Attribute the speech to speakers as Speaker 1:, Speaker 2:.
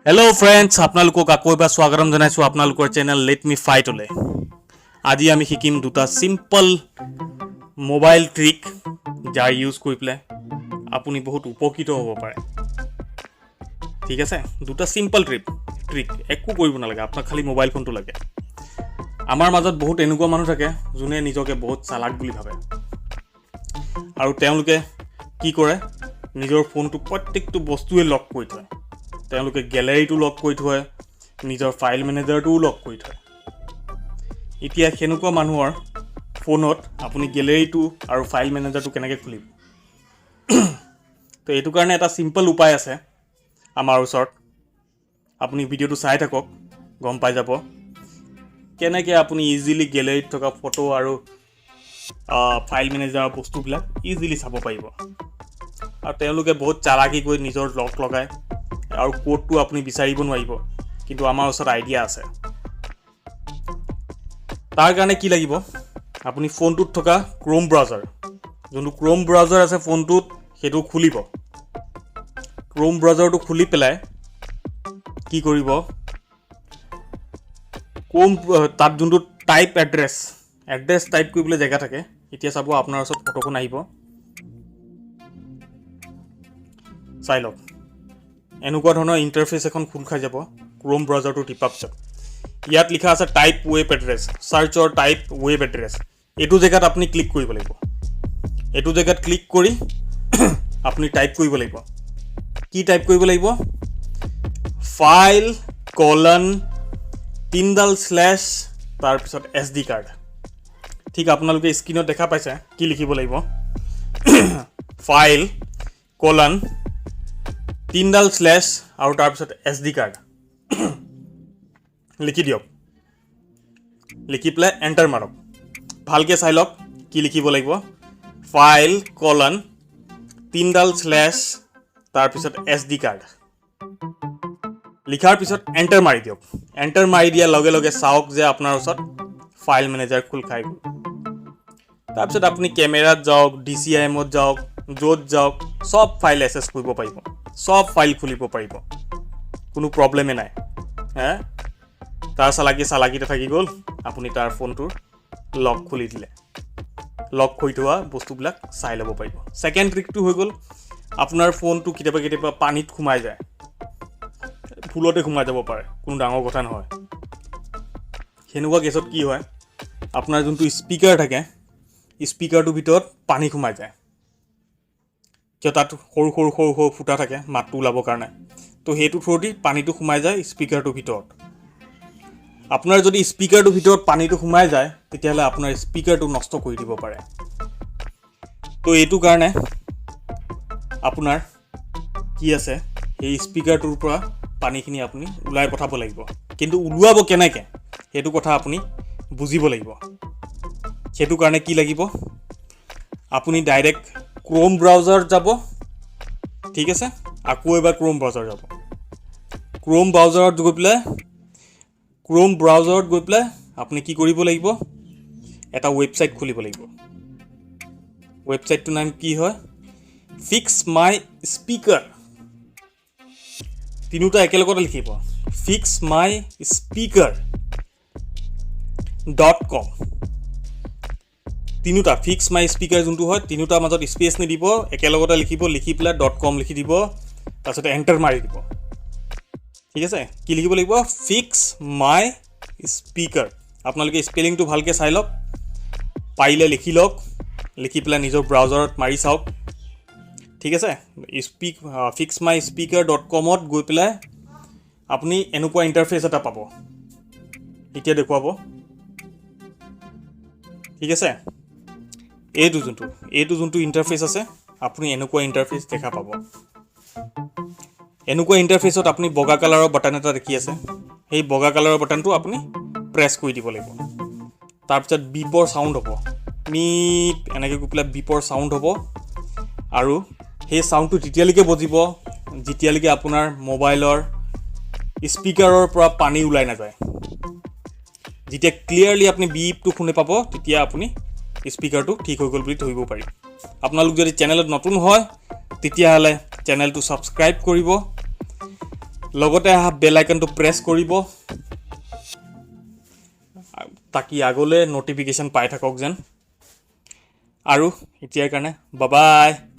Speaker 1: hello friends আপোনালোকক আকৌ এবাৰ স্বাগতম জনাইছো আপোনালোকৰ চেনেল লেট মি ফাইট লৈ আজি আমি শিকিম দুটা সিম্পল মোবাইল ট্ৰিক যাৰ ইউজ কৰি পেলাই আপুনি বহুত উপকৃত হ'ব পাৰে ঠিক আছে দুটা সিম্পল ট্ৰিক একো কৰিব নালাগে আপোনাক খালি মোবাইল ফোনটো লাগে আমাৰ মাজত বহুত এনেকুৱা মানুহ থাকে যোনে নিজকে বহুত চালাক বুলি ভাবে আৰু তেওঁলোকে কি কৰে নিজৰ ফোনটো প্ৰত্যেকটো বস্তুৱে লক কৰি থয় তেওঁলোকে গ্যালাৰীটো লক কৰি থয় নিজৰ ফাইল মেনেজাৰটোও লক কৰি থয় এতিয়া হেনুকুৱা মানুহৰ ফোনত আপুনি গ্যালাৰীটো আৰু ফাইল মেনেজাৰটো কেনেকৈ খুলিব তো এইটো কাৰণে এটা সিম্পল উপায় আছে আমাৰ ওচৰত আপুনি ভিডিওটো চাই থাকক গম পাই যাব কেনেকৈ আপুনি ইজিলি গ্যালাৰীত থকা ফটো আৰু ফাইল মেনেজাৰৰ বস্তুবিলাক ইজিলি চাব পাৰিব আৰু তেওঁলোকে বহুত চালাকি কৰি নিজৰ লক লগায় আৰু কোডটো আপুনি বিচাৰিব নোৱাৰিব কিন্তু আমাৰ ওচৰত আইডিয়া আছে তাৰ কাৰণে কি লাগিব আপুনি ফোনটোত থকা ক্ৰোম ব্ৰাউজাৰ যোনটো ক্ৰোম ব্ৰাউজাৰ আছে ফোনটোত হেতু খুলিব ক্ৰোম ব্ৰাউজাৰটো খুলি পেলাই কি কৰিব ক্ৰোম তাত যোনটো টাইপ এড্ৰেছ টাইপ কৰিবলৈ জায়গা থাকে এতিয়া চাব আপোনাৰ ওচৰত ফটোখন আহিব চাই লওক এনেকুৱা ধৰণৰ ইন্টাৰফেস এখন খুল খাই যাব ক্ৰোম ব্ৰাউজাৰটো টিপাৰ পিছত ইয়াত লিখা আছে টাইপ ৱেব এড্ৰেছ সাৰ্চৰ টাইপ ৱেব এড্ৰেছ এটো জেগাত আপুনি ক্লিক কৰিব লাগিব এটো জেগাত ক্লিক কৰি আপুনি টাইপ কৰিব লাগিব কি টাইপ কৰিব লাগিব ফাইল কোলন 3 তাৰ পিছত এসডি কাৰ্ড ঠিক আপোনালোকে স্ক্ৰিনত দেখা পাইছে কি লিখিব লাগিব ফাইল কোলন 3 আৰু তাৰ পিছত এসডি কাৰ্ড লিখি দিয়ক লিখি প্লে এন্টাৰ মাৰক ভালকে চাই লওক কি লিখিব লাগিব ফাইল কোলন 3 তাৰ পিছত এসডি কাৰ্ড লিখাৰ পিছত এন্টাৰ মাৰি দিয়ক এন্টাৰ মাৰি দিয়া লগে লগে চাওক যে আপোনাৰ ওচৰত ফাইল মেনেজাৰ খুল খাই গ'ল তাৰ পিছত আপুনি কেমেৰাত যাওক ডিসিএমত যাওক য'ত যাওক সব ফাইল এক্সেছ কৰিব পাৰিব সব ফাইল খুলিব পাৰিব কোনো প্ৰবলেমে নাই হে তাৰ চালাকিতে থাকি গ'ল আপুনি তাৰ ফোনটোৰ লক খুলি দিলে লক হৈ থোৱা বস্তুবিলাক চাই ল'ব পাৰিব সেকেন্ড ট্ৰিকটো হৈ গ'ল আপোনাৰ ফোনটো কেতিয়াবা পানীত সোমাই যায় ফুলতে সোমাই যাব পাৰে কোনো ডাঙৰ কথা নহয় হেনুৱা কেছত কি হয় আপোনাৰ যোনটো স্পিকাৰ থাকে স্পিকাৰটোৰ ভিতৰত পানী সোমাই যায় কিয় তাত সৰু ফুটা থাকে মাতটো ওলাবৰ কাৰণে তো হেতু থ্ৰুদি পানীটো সোমাই যায় স্পিকাৰটোৰ ভিতৰত আপোনাৰ যদি স্পিকাৰটোৰ ভিতৰত পানীটো সোমাই যায় তেতিয়াহলে আপোনাৰ স্পিকাৰটো নষ্ট কৰি দিব পাৰে তো এইটো কাৰণে আপোনাৰ কি আছে এই স্পিকাৰটোৰ পৰা পানীখিনি আপুনি উলাই পঠাব লাগিব কিন্তু উলুৱাব কেনেকৈ হেতু কথা আপুনি বুজিব লাগিব হেতু কাৰণে কি লাগিব আপুনি ডাইৰেক্ট ক্ৰোম ব্ৰাউজাৰ যাব ঠিক আছে আকৌ এবাৰ ক্ৰোম ব্ৰাউজাৰ যাব ক্ৰোম ব্ৰাউজাৰত গৈ পেলাই আপুনি কি কৰিব লাগিব এটা ওয়েবসাইট খুলিব লাগিব ওয়েবসাইটটোৰ নাম কি হয় ফিক্স মাই স্পিকাৰ তিনিটা একেলগতে লিখিব fixmyspeaker.com তিনিটা ফিক্স মাই স্পিকাৰ যোনটো হয় তিনিটা মাজত স্পেচ নিদিব একেলগতে লিখিব লিখি পেলাই .com লিখি দিব তাৰপিছত এন্টাৰ মাৰি দিব ঠিক আছে কি লিখিব লাগিব ফিক্স মাই স্পিকাৰ আপোনালোকে স্পেলিংটো ভালকে চাই লওক পাইলে লিখি লওক লিখি পেলাই নিজৰ ব্ৰাউজাৰত মাৰি চাওক ঠিক আছে fixmyspeaker.com ত গৈ পেলাই আপুনি এনেকুৱা ইন্টাৰফেস এটা পাব এতিয়া দেখুৱাব ঠিক আছে এইটো যোনটো ইন্টাৰফেস আছে আপুনি এনেকুৱা ইন্টাৰফেস দেখা পাব এনেকুৱা ইন্টাৰফেসত আপুনি বগা কালাৰৰ বাটন এটা দেখি আছে সেই বগা কালাৰৰ বাটনটো আপুনি প্ৰেছ কৰি দিব লাগিব তাৰ পিছত বিপৰ সাউন্ড হ'ব মিপ এনেকৈ গৈ পেলাই বিপৰ সাউন্ড হ'ব আৰু সেই সাউন্ডটো যেতিয়ালৈকে বজিব যেতিয়ালৈকে আপোনাৰ মোবাইলৰ স্পিকাৰৰ পৰা পানী ওলাই নাযায় যেতিয়া ক্লিয়াৰলি আপুনি বিপটো শুনি পাব তেতিয়া আপুনি স্পিকাৰটো ঠিক হৈ গ'ল বুলি ধৰিব পাৰিব আপোনালোক যদি চেনেলত নতুন হয় তেতিয়াহলে চেনেলটো সাবস্ক্ৰাইব কৰিব লগতে বেল আইকনটো প্ৰেছ কৰিব তাকি আগলৈ ন'টিফিকেশ্যন পাই থাকক যেন আৰু এতিয়াৰ কাৰণে বাই বাই